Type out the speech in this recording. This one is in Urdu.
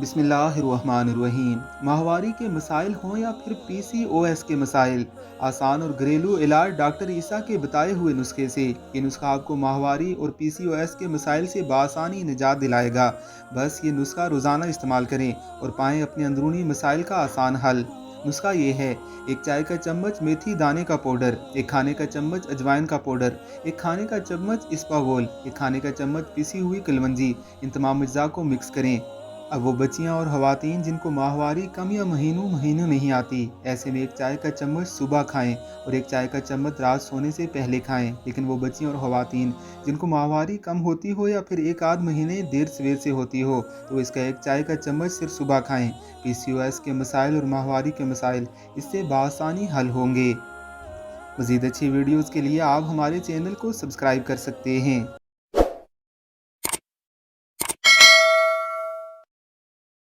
بسم اللہ الرحمن الرحیم۔ ماہواری کے مسائل ہوں یا پھر PCOS کے مسائل، آسان اور گھریلو علاج ڈاکٹر عیسیٰ کے بتائے ہوئے نسخے سے۔ یہ نسخہ آپ کو ماہواری اور PCOS کے مسائل سے بآسانی نجات دلائے گا۔ بس یہ نسخہ روزانہ استعمال کریں اور پائیں اپنے اندرونی مسائل کا آسان حل۔ نسخہ یہ ہے: 1 چائے کا چمچ میتھی دانے کا پاؤڈر، 1 کھانے کا چمچ اجوائن کا پاؤڈر، 1 کھانے کا چمچ اسپاغول، 1 کھانے کا چمچ پیسی ہوئی کلونجی۔ ان تمام اجزاء کو مکس کریں۔ اب وہ بچیاں اور خواتین جن کو ماہواری کم یا مہینوں نہیں آتی، ایسے میں 1 چائے کا چمچ صبح کھائیں اور 1 چائے کا چمچ رات سونے سے پہلے کھائیں۔ لیکن وہ بچیاں اور خواتین جن کو ماہواری کم ہوتی ہو یا پھر 1 آدھ مہینے دیر سویر سے ہوتی ہو، تو اس کا 1 چائے کا چمچ صرف صبح کھائیں۔ PCOS کے مسائل اور ماہواری کے مسائل اس سے بآسانی حل ہوں گے۔ مزید اچھی ویڈیوز کے لیے آپ ہمارے چینل کو سبسکرائب کر سکتے ہیں۔